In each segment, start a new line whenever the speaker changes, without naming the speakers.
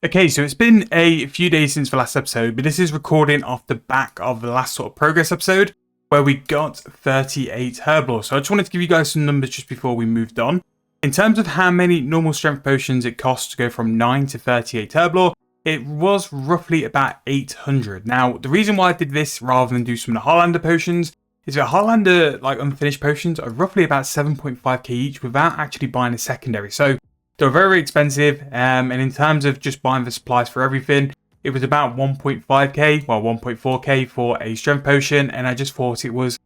Okay, so it's been a few days since the last episode, but this is recording off the back of the last sort of progress episode where we got 38 Herblore. So I just wanted to give you guys some numbers just before we moved on. In terms of how many normal strength potions it costs to go from 9 to 38 Herblore, it was roughly about 800. Now, the reason why I did this rather than do some of the Highlander potions is that Highlander unfinished potions are roughly about 7.5k each without actually buying a secondary. So they're very expensive, and in terms of just buying the supplies for everything, it was about 1.5k, well 1.4k for a strength potion, and I just thought it was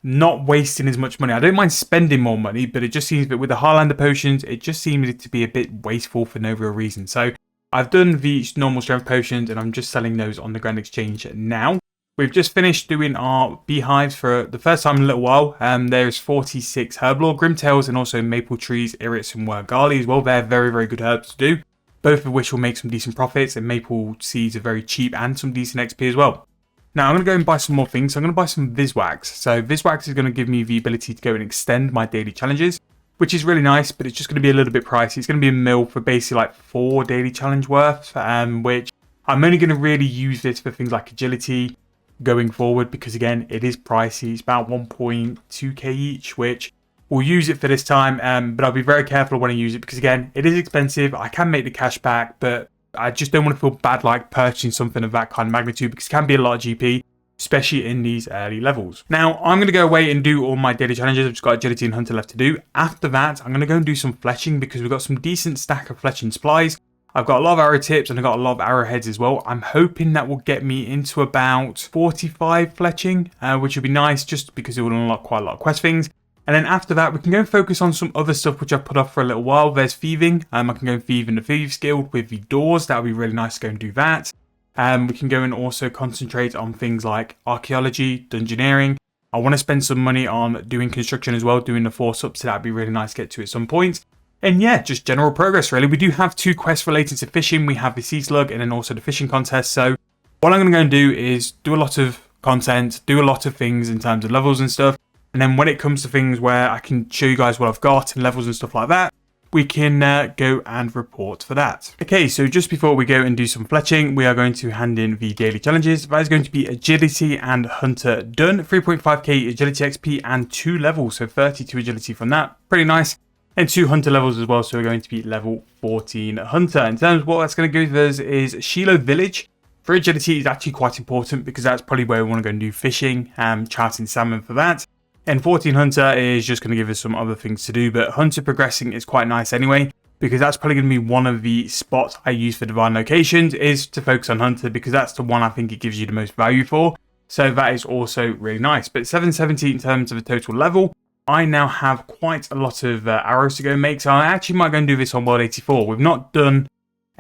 not wasting as much money. I don't mind spending more money, but it just seems that with the Highlander potions, it just seems to be a bit wasteful for no real reason. So I've done the normal strength potions, and I'm just selling those on the Grand Exchange now. We've just finished doing our beehives for the first time in a little while. There's 46 Herblore, Grimtails, and also Maple Trees, Irrits, and Wurgali as well. They're very, very good herbs to do, both of which will make some decent profits, and Maple Seeds are very cheap and some decent XP as well. Now, I'm going to go and buy some more things. So I'm going to buy some Viswax. So Viswax is going to give me the ability to go and extend my daily challenges, which is really nice, but it's just going to be a little bit pricey. It's going to be a mil for basically like 4 daily challenge worth, which I'm only going to really use this for things like agility going forward, because again, it is pricey. It's about 1.2k each, which we'll use it for this time, but I'll be very careful when I use it, because again, it is expensive. I can make the cash back, but I just don't want to feel bad like purchasing something of that kind of magnitude, because it can be a lot of GP, especially in these early levels. Now, I'm going to go away and do all my daily challenges. I've just got agility and hunter left to do. After that, I'm going to go and do some fletching, because we've got some decent stack of fletching supplies. I've got a lot of arrow tips and I've got a lot of arrowheads as well. I'm hoping that will get me into about 45 fletching, which would be nice just because it will unlock quite a lot of quest things. And then after that, we can go and focus on some other stuff which I've put off for a little while. There's thieving. I can go and thieve in the Thieves Guild with the doors. That would be really nice to go and do that. We can go and also concentrate on things like archaeology, dungeoneering. I want to spend some money on doing construction as well, doing the force up, so that would be really nice to get to at some point. And yeah, just general progress really. We do have 2 quests related to fishing. We have the sea slug and then also the fishing contest. So what I'm going to go and do is do a lot of content, do a lot of things in terms of levels and stuff. And then when it comes to things where I can show you guys what I've got and levels and stuff like that, we can go and report for that. Okay, so just before we go and do some fletching, we are going to hand in the daily challenges. That is going to be agility and hunter done. 3.5k agility XP and 2 levels, so 32 agility from that. Pretty nice. And 2 hunter levels as well, so we're going to be level 14 hunter. In terms of what that's going to give us is Shiloh Village. For agility is actually quite important, because that's probably where we want to go and do fishing, charting salmon for that. And 14 hunter is just going to give us some other things to do, but hunter progressing is quite nice anyway, because that's probably going to be one of the spots I use for divine locations, is to focus on hunter, because that's the one I think it gives you the most value for. So that is also really nice. But 770 in terms of the total level. I now have quite a lot of arrows to go make, so I actually might go and do this on World 84. We've not done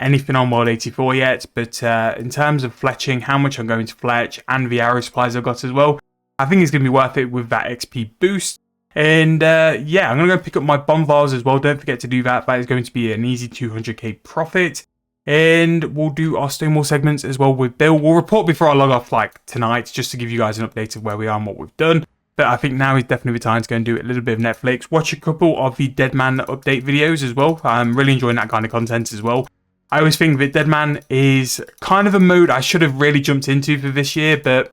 anything on World 84 yet, but in terms of fletching, how much I'm going to fletch, and the arrow supplies I've got as well, I think it's going to be worth it with that XP boost. And yeah, I'm going to go pick up my bomb vials as well. Don't forget to do that. That is going to be an easy 200k profit. And we'll do our Stonewall segments as well with Bill. We'll report before I log off like tonight, just to give you guys an update of where we are and what we've done. But I think now is definitely the time to go and do a little bit of Netflix. Watch a couple of the Deadman update videos as well. I'm really enjoying that kind of content as well. I always think that Deadman is kind of a mode I should have really jumped into for this year, but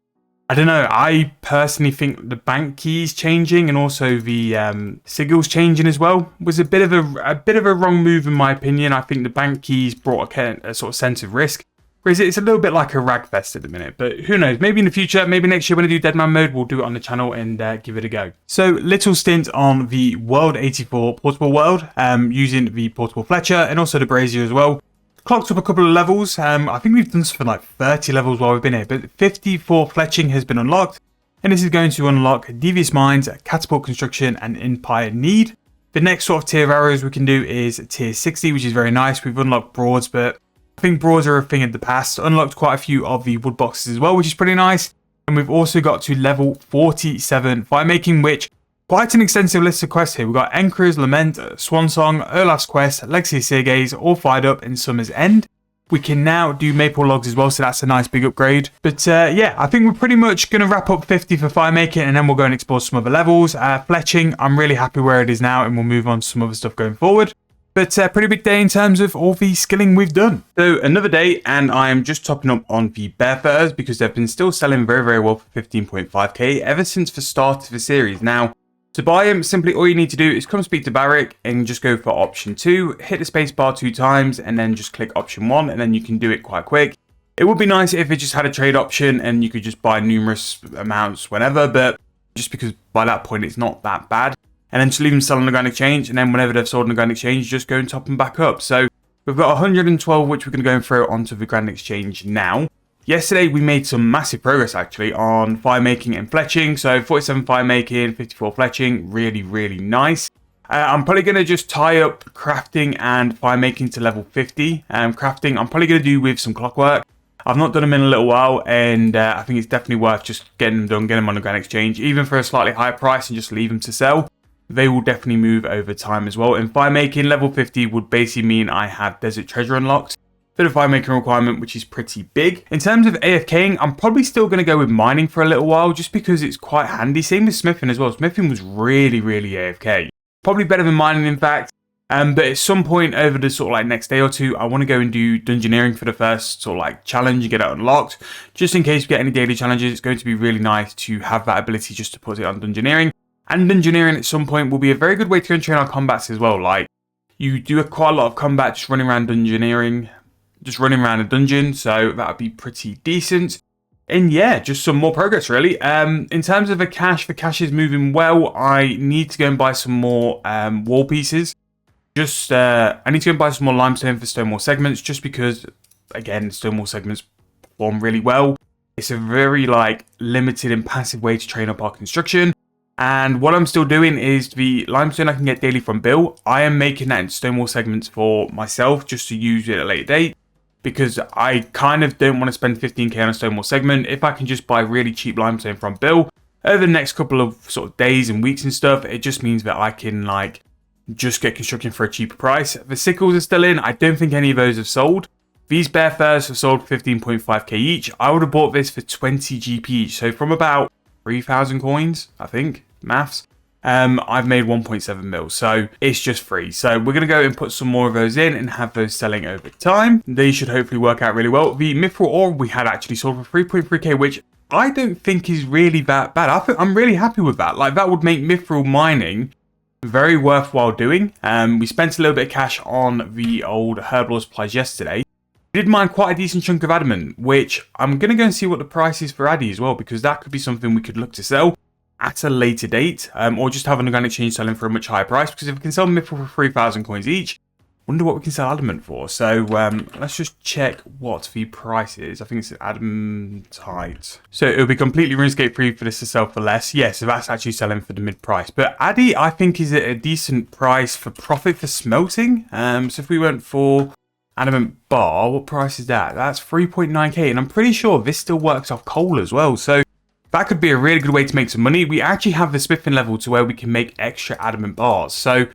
I don't know. I personally think the bank keys changing and also the sigils changing as well was a bit of a wrong move in my opinion. I think the bank keys brought a sort of sense of risk. Whereas it's a little bit like a rag fest at the minute, but who knows, maybe in the future, maybe next year when I do Deadman mode, we'll do it on the channel and give it a go. So little stint on the World 84 portable world, using the portable Fletcher and also the Brazier as well. Clocked up a couple of levels. I think we've done something like 30 levels while we've been here, but 54 Fletching has been unlocked. And this is going to unlock Devious Minds, Catapult Construction and Empire Need. The next sort of tier of arrows we can do is tier 60, which is very nice. We've unlocked Broads, but I think Broads are a thing of the past. Unlocked quite a few of the wood boxes as well, which is pretty nice. And we've also got to level 47 firemaking, which quite an extensive list of quests here. We've got Enquiries, Lament, Swansong, Olaf's Quest, Legacy of Sergei's, all fired up in Summer's End. We can now do maple logs as well, so that's a nice big upgrade. But yeah, I think we're pretty much going to wrap up 50 for firemaking, and then we'll go and explore some other levels. Fletching, I'm really happy where it is now, and we'll move on to some other stuff going forward. But pretty big day in terms of all the skilling we've done. So another day, and I'm just topping up on the bear furs because they've been still selling very, very well for 15.5k ever since the start of the series. Now, to buy them, simply all you need to do is come speak to Barrick and just go for option 2, hit the space bar 2 times, and then just click option 1, and then you can do it quite quick. It would be nice if it just had a trade option and you could just buy numerous amounts whenever, but just because by that point it's not that bad. And then just leave them sell on the Grand Exchange, and then whenever they've sold on the Grand Exchange, just go and top them back up. So we've got 112, which we're going to go and throw onto the Grand Exchange now. Yesterday, we made some massive progress, actually, on firemaking and fletching. So 47 firemaking, 54 fletching, really, really nice. I'm probably going to just tie up crafting and firemaking to level 50. Crafting, I'm probably going to do with some clockwork. I've not done them in a little while, and I think it's definitely worth just getting them done, getting them on the Grand Exchange, even for a slightly higher price, and just leave them to sell. They will definitely move over time as well. And firemaking level 50 would basically mean I have desert treasure unlocked. Bit of firemaking requirement, which is pretty big. In terms of AFKing, I'm probably still going to go with mining for a little while, just because it's quite handy. Same with smithing as well. Smithing was really, really AFK. Probably better than mining, in fact. But at some point over the sort of like next day or two, I want to go and do dungeoneering for the first sort of like challenge and get it unlocked. Just in case we get any daily challenges, it's going to be really nice to have that ability just to put it on dungeoneering. And dungeoneering at some point will be a very good way to go and train our combats as well. Like, you do quite a lot of combat just running around dungeoneering, just running around a dungeon, so that would be pretty decent. And yeah, just some more progress really. In terms of the cash is moving well. I need to go and buy some more wall pieces. I need to go and buy some more limestone for stone wall segments, just because, again, stone wall segments perform really well. It's a very like limited and passive way to train up our construction. And what I'm still doing is the limestone I can get daily from Bill. I am making that in stonewall segments for myself just to use it at a later date, because I kind of don't want to spend 15k on a stonewall segment. If I can just buy really cheap limestone from Bill over the next couple of sort of days and weeks and stuff, it just means that I can like just get construction for a cheaper price. The sickles are still in. I don't think any of those have sold. These bear furs have sold 15.5k each. I would have bought this for 20 GP each. So from about 3,000 coins, I think. Maths. I've made 1.7 mil, so it's just free. So we're going to go and put some more of those in and have those selling over time. They should hopefully work out really well. The mithril ore we had actually sold for 3.3k, which I don't think is really that bad. I'm really happy with that. Like, that would make mithril mining very worthwhile doing. We spent a little bit of cash on the old Herblore supplies yesterday. We did mine quite a decent chunk of adamant, which I'm going to go and see what the price is for Addy as well, because that could be something we could look to sell at a later date, or just have an organic exchange selling for a much higher price, because if we can sell mithril for 3,000 coins each, wonder what we can sell adamant for. So let's just check what the price is. I think it's adamantite. So it'll be completely RuneScape free for this to sell for less. Yeah, so that's actually selling for the mid price. But Addy, I think, is at a decent price for profit for smelting. So if we went for adamant bar, what price is that? That's 3.9k, and I'm pretty sure this still works off coal as well. So that could be a really good way to make some money. We actually have the smithing level to where we can make extra adamant bars. So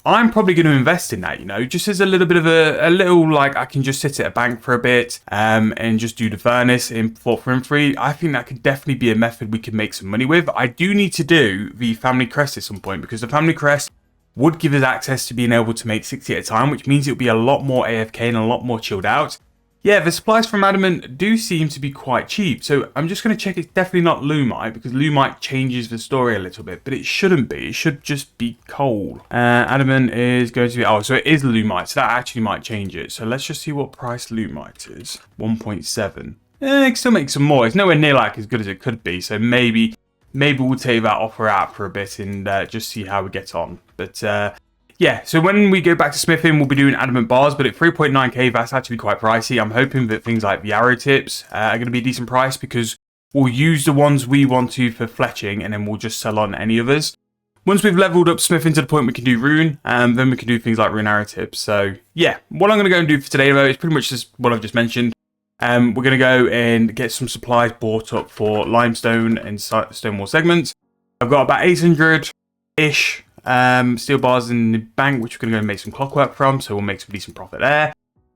I'm probably going to invest in that, you know, just as a little bit of a little, like, I can just sit at a bank for a bit and just do the furnace in Fort Free. I think that could definitely be a method we could make some money with. I do need to do the family crest at some point, because the family crest would give us access to being able to make 60 at a time, which means it would be a lot more AFK and a lot more chilled out. Yeah, the supplies from adamant do seem to be quite cheap, so I'm just going to check it's definitely not lumite, because lumite changes the story a little bit, but it shouldn't be. It should just be coal. Adamant is going to be, oh, so it is lumite, so that actually might change it. So let's just see what price lumite is. 1.7. It can still make some more. It's nowhere near like as good as it could be, so maybe we'll take that offer out for a bit and just see how we get on. But yeah, so when we go back to smithing, we'll be doing adamant bars, but at 3.9k, that's actually quite pricey. I'm hoping that things like the arrow tips are going to be a decent price, because we'll use the ones we want to for fletching, and then we'll just sell on any others. Once we've leveled up smithing to the point we can do rune, then we can do things like rune arrow tips. So yeah, what I'm going to go and do for today, though, is pretty much just what I've just mentioned. We're going to go and get some supplies bought up for limestone and stonewall segments. I've got about 800-ish steel bars in the bank, which we're going to go and make some clockwork from, so we'll make some decent profit there.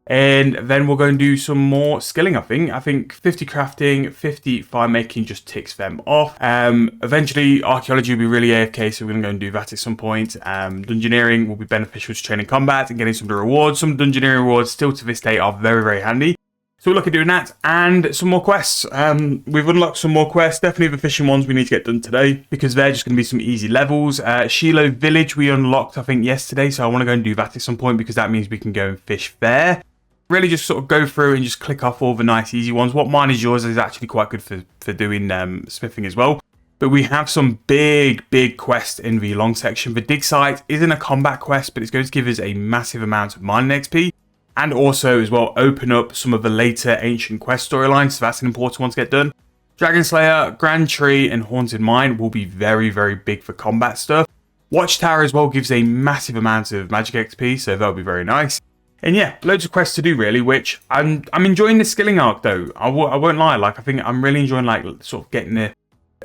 And then we'll go and do some more skilling, I think 50 crafting, 50 fire making just ticks them off. Eventually, archaeology will be really AFK, so we're going to go and do that at some point. Dungeoneering will be beneficial to training combat and getting some of the rewards. Some dungeoneering rewards still to this day are very, very handy. So we'll look at doing that and some more quests. We've unlocked some more quests, definitely the fishing ones we need to get done today because they're just going to be some easy levels. Shiloh Village we unlocked, I think, yesterday, so I want to go and do that at some point because that means we can go and fish there. Really just sort of go through and just click off all the nice easy ones. What mine is yours is actually quite good for doing smithing as well. But we have some big quests in the long section. The dig site isn't a combat quest, but it's going to give us a massive amount of mining XP. And also as well open up some of the later ancient quest storylines. So that's an important one to get done. Dragon Slayer, Grand Tree and Haunted Mine will be very, very big for combat stuff. Watchtower as well gives a massive amount of magic XP, so that'll be very nice. And yeah, loads of quests to do really, which I'm enjoying the skilling arc though. I won't lie, like I think I'm really enjoying like sort of getting the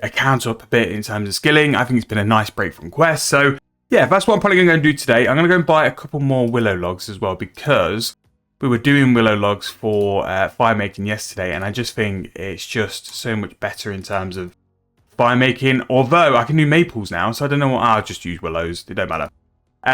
account up a bit in terms of skilling. I think it's been a nice break from quests. So yeah, that's what I'm probably going to go and do today. I'm going to go and buy a couple more willow logs as well because we were doing willow logs for fire making yesterday, and I just think it's just so much better in terms of fire making. Although I can do maples now, so I don't know what. I'll just use willows. It don't matter.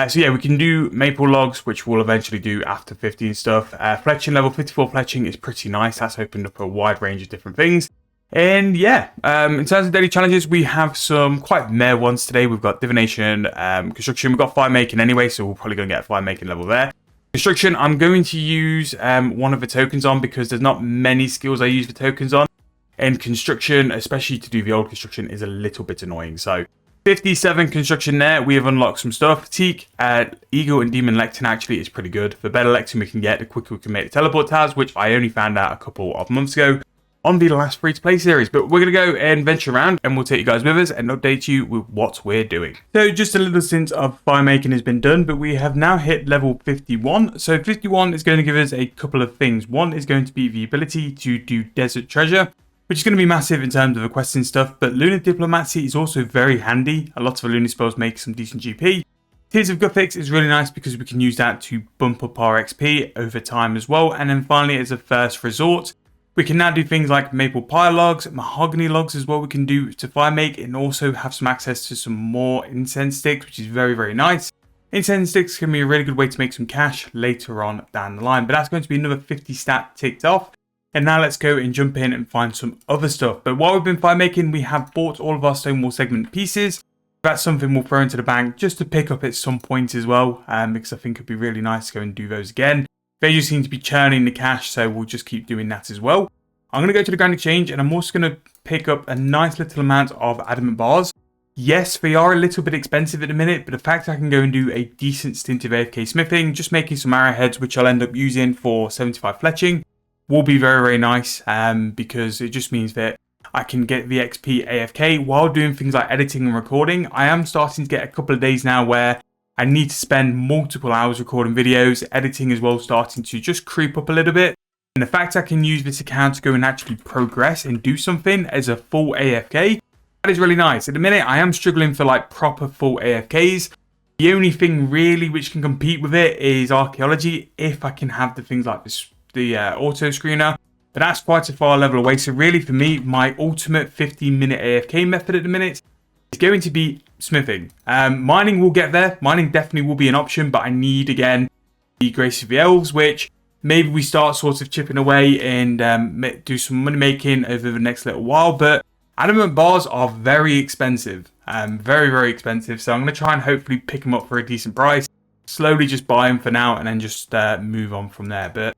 So yeah, we can do maple logs, which we'll eventually do after 50 and stuff. Fletching level 54 fletching is pretty nice. That's opened up a wide range of different things. And yeah, in terms of daily challenges, we have some quite meh ones today. We've got divination, construction. We've got fire making anyway, so we're probably going to get a fire making level there. Construction, I'm going to use one of the tokens on because there's not many skills I use the tokens on. And construction, especially to do the old construction, is a little bit annoying. So 57 construction there. We have unlocked some stuff. Teak, Eagle and Demon Lectin actually is pretty good. The better Lectin we can get, the quicker we can make the teleport towers, which I only found out a couple of months ago on the last free-to-play series. But we're going to go and venture around and we'll take you guys with us and update you with what we're doing. So just a little stint of fire making has been done, but we have now hit level 51. So 51 is going to give us a couple of things. One is going to be the ability to do desert treasure, which is going to be massive in terms of the questing stuff, but Lunar Diplomacy is also very handy. A lot of the Lunar spells make some decent GP. Tears of Guthix is really nice because we can use that to bump up our XP over time as well. And then finally, as a first resort, we can now do things like maple pile logs, mahogany logs as well we can do to fire make, and also have some access to some more incense sticks, which is very, very nice. Incense sticks can be a really good way to make some cash later on down the line, but that's going to be another 50 stat ticked off. And now let's go and jump in and find some other stuff. But while we've been fire making, we have bought all of our stonewall segment pieces. That's something we'll throw into the bank just to pick up at some point as well, because I think it'd be really nice to go and do those again. They just seem to be churning the cash, so we'll just keep doing that as well. I'm going to go to the Grand Exchange and I'm also going to pick up a nice little amount of adamant bars. Yes, they are a little bit expensive at the minute, but the fact I can go and do a decent stint of AFK smithing, just making some arrowheads, which I'll end up using for 75 fletching, will be very, very nice, because it just means that I can get the XP AFK while doing things like editing and recording. I am starting to get a couple of days now where I need to spend multiple hours recording videos, editing as well, starting to just creep up a little bit. And the fact I can use this account to go and actually progress and do something as a full AFK, that is really nice. At the minute, I am struggling for like proper full AFKs. The only thing really which can compete with it is archaeology, if I can have the things like this, the auto screener. But that's quite a far level away. So really for me, my ultimate 15-minute AFK method at the minute is going to be smithing. Mining will get there. Mining definitely will be an option, but I need, again, the Grace of the Elves, which maybe we start sort of chipping away and do some money making over the next little while. But adamant bars are very expensive, very, very expensive. So I'm going to try and hopefully pick them up for a decent price. Slowly just buy them for now and then just move on from there. But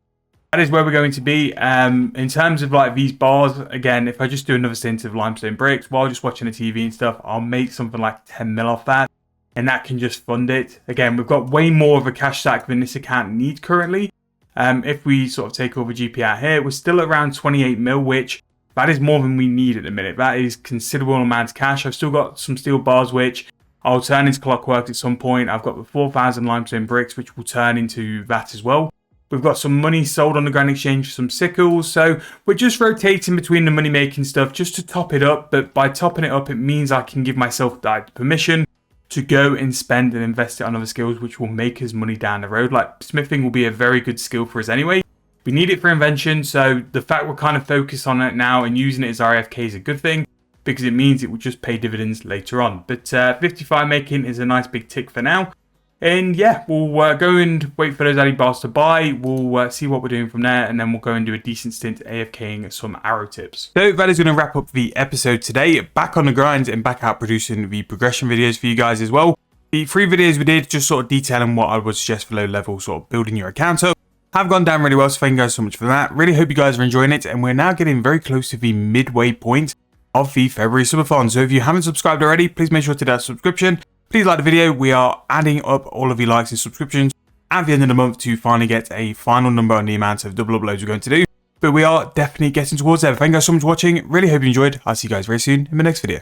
that is where we're going to be. In terms of like these bars, again, if I just do another stint of limestone bricks while just watching the TV and stuff, I'll make something like 10 mil off that. And that can just fund it. Again, we've got way more of a cash stack than this account needs currently. If we sort of take over GP out here, we're still around 28 mil, which that is more than we need at the minute. That is considerable amount of cash. I've still got some steel bars, which I'll turn into clockwork at some point. I've got the 4,000 limestone bricks, which will turn into that as well. We've got some money sold on the Grand Exchange for some sickles. So we're just rotating between the money making stuff just to top it up. But by topping it up, it means I can give myself that permission to go and spend and invest it on other skills which will make us money down the road. Like smithing will be a very good skill for us anyway. We need it for invention, so the fact we're kind of focused on it now and using it as our AFK is a good thing, because it means it will just pay dividends later on. But 50 firemaking is a nice big tick for now. And yeah, we'll go and wait for those adding bars to buy. We'll see what we're doing from there, and then we'll go and do a decent stint AFKing some arrow tips. So that is going to wrap up the episode today. Back on the grind and back out producing the progression videos for you guys as well. The 3 videos we did, just sort of detailing what I would suggest for low level, sort of building your account up, have gone down really well, so thank you guys so much for that. Really hope you guys are enjoying it, and we're now getting very close to the midway point of the February subathon. So if you haven't subscribed already, please make sure to do that subscription. Please like the video. We are adding up all of your likes and subscriptions at the end of the month to finally get a final number on the amount of double uploads we're going to do. But we are definitely getting towards there. Thank you guys so much for watching. Really hope you enjoyed. I'll see you guys very soon in the next video.